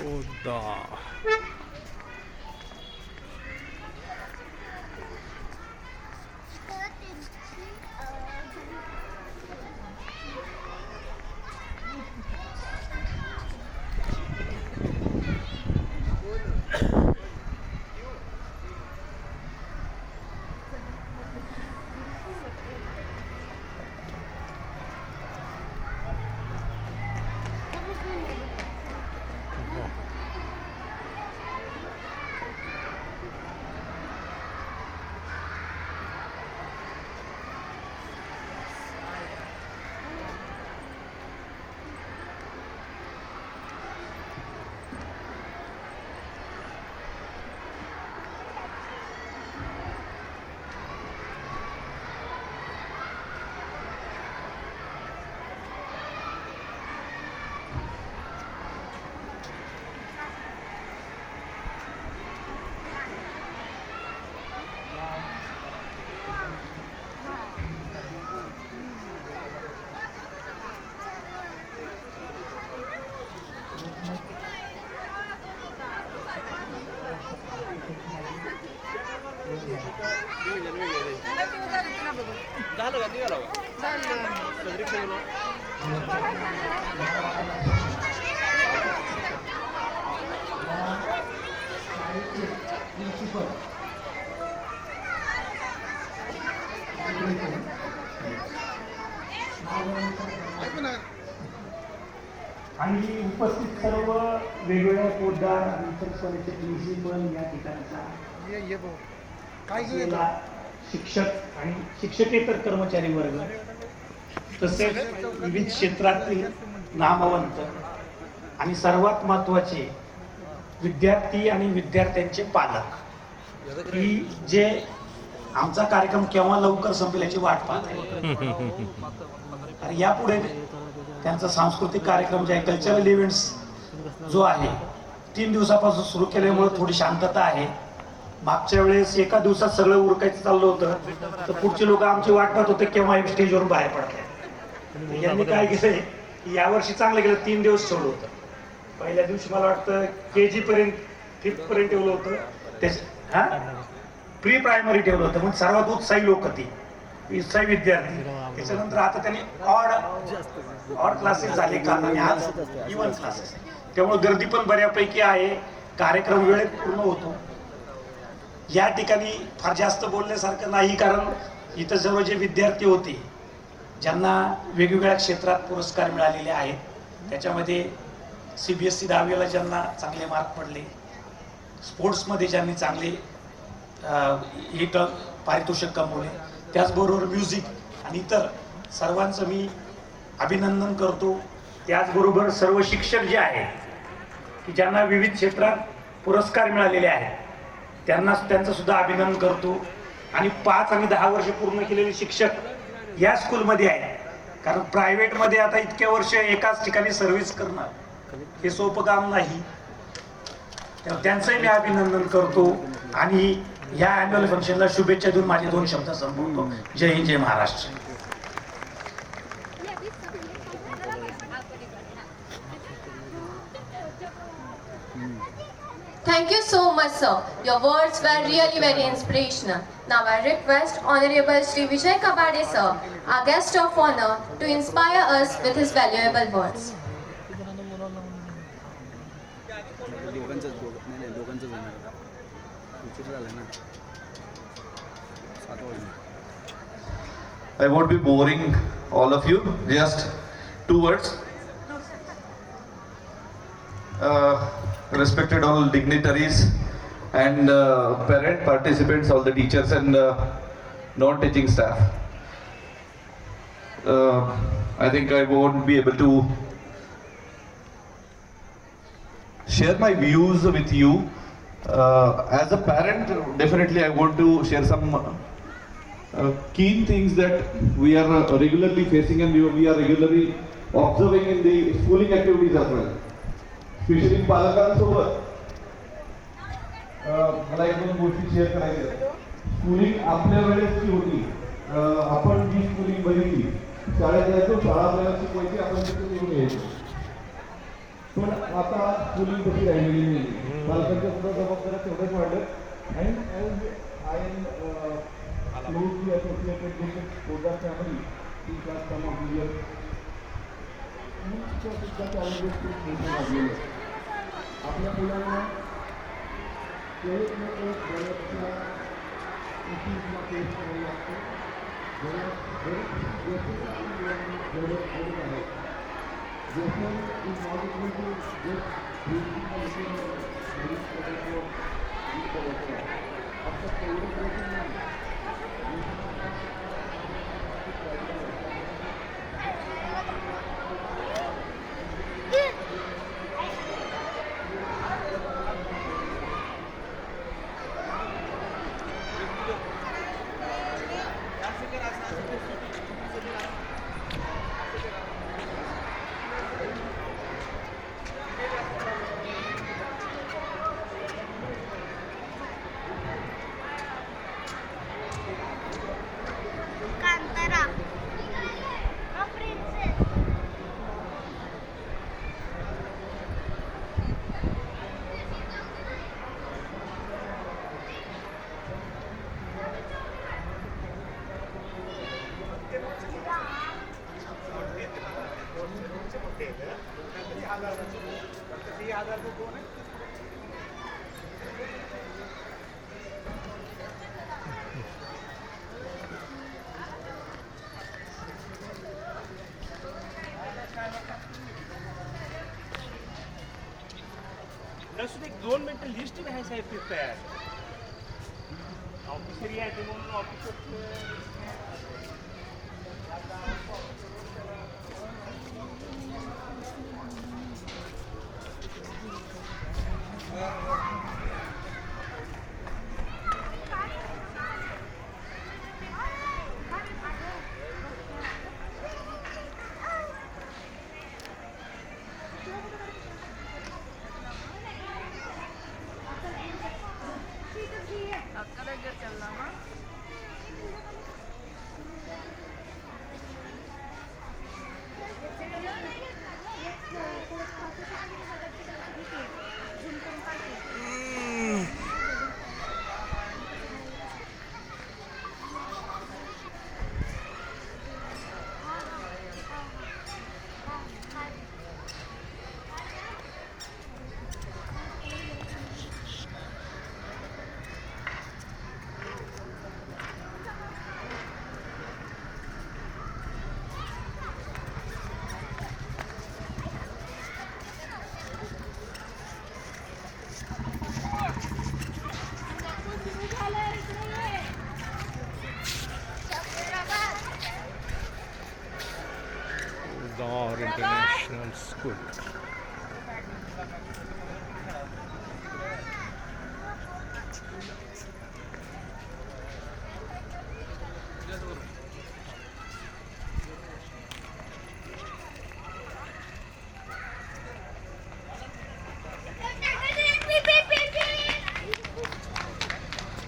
पोद्दा झालं का निघाला आणि उपस्थित सर्व वेगवेगळ्या पोद्दार स्वराज्य प्रिन्सिपल या ठिकाणचा शिक्षक आणि शिक्षकेतर कर्मचारी वर्ग तसेच विविध क्षेत्रातील नामवंत आणि सर्वात महत्त्वाचे विद्यार्थी आणि विद्यार्थ्यांचे पालक ही जे आमचा कार्यक्रम केव्हा लवकर संपेल याची वाट पाहत आहे. आणि यापुढे त्यांचा सांस्कृतिक कार्यक्रम जे आहे कल्चरल इव्हेंट्स जो आहे 3 दिवसापासून सुरू केल्यामुळे थोडी शांतता आहे. मागच्या वेळेस एका दिवसात सगळं उरकायचं चाललं होतं तर पुढचे लोक आमची वाट पाहत होते केव्हा स्टेजवरून बाहेर पडतात. यांनी काय केलंय की यावर्षी चांगलं केलं 3 दिवस ठेवलं होतं. पहिल्या दिवशी मला वाटतं KG पर्यंत 5th पर्यंत ठेवलं होतं. प्री प्रायमरी ठेवलं होतं. मग सर्वात उत्साही लोक ती उत्साही विद्यार्थी. त्याच्यानंतर आता त्यांनी ऑड क्लासेस झाले काल आणि आज इव्हन क्लासेस. त्यामुळे गर्दी पण बऱ्यापैकी आहे. कार्यक्रम वेळेत पूर्ण होतो. या ठिकाणी फार जास्त बोलण्यासारखं नाही कारण इथं सर्व जे विद्यार्थी होते ज्यांना वेगवेगळ्या क्षेत्रात पुरस्कार मिळालेले आहेत त्याच्यामध्ये CBSE 10वीला ज्यांना चांगले मार्क पडले, स्पोर्ट्समध्ये ज्यांनी चांगले पारितोषिक कमवले, त्याचबरोबर म्युझिक आणि इतर सर्वांचं मी अभिनंदन करतो. त्याचबरोबर सर्व शिक्षक जे आहेत की ज्यांना विविध क्षेत्रात पुरस्कार मिळालेले आहेत त्यांचं सुद्धा अभिनंदन करतो. आणि 5 आणि 10 वर्ष पूर्ण केलेले शिक्षक या स्कूलमध्ये आहेत. कारण प्रायव्हेटमध्ये आता इतक्या वर्ष एकाच ठिकाणी सर्व्हिस करणं हे सोपं काम नाही. त्यांचंही मी अभिनंदन करतो आणि या अॅन्युअल फंक्शनला शुभेच्छा देऊन माझे 2 शब्द संपवतो. जय हिंद, जय Maharashtra. Thank you so much, sir. Your words were really very inspirational. Now I request Honorable Shri Vijay Kabade, sir, our guest of honor, to inspire us with his valuable words. I won't be boring all of you. Just 2 words. Respected all dignitaries and parent participants, all the teachers and non-teaching staff. I think I won't be able to share my views with you. As a parent, definitely I want to share some keen things that we are regularly facing and we are regularly observing in the schooling activities as well. Specially पालकांसोबत मला 1-2 गोष्टी share करायच्या. Schooling आपल्या वेळेस जी होती, आपण जी schooling बघितली, शाळेत जायचो, शाळा आपल्याला शिकवायची, आपण तिथे येऊन यायचो. पण आता मुली तशी राहिलेली नाही. पालकांच्या सुद्धा जबाबदाऱ्या तेवढ्याच वाढल्यात. And as I am closely associated with Podar family in last some of years, सुद्धा चॅलेंजेस खूप मोठे वाढलेले आहेत. आपल्या मुलांना एक न एक गरजच्या इश्यूजला फेस करावं लागतं. Therefore, is not able to just breathing a little very special after celebration. नसून एक 2 मिनिटं लिस्ट नाही साहेब ते तयार ऑफिसर यायचं म्हणून ऑफिसर Indore International School.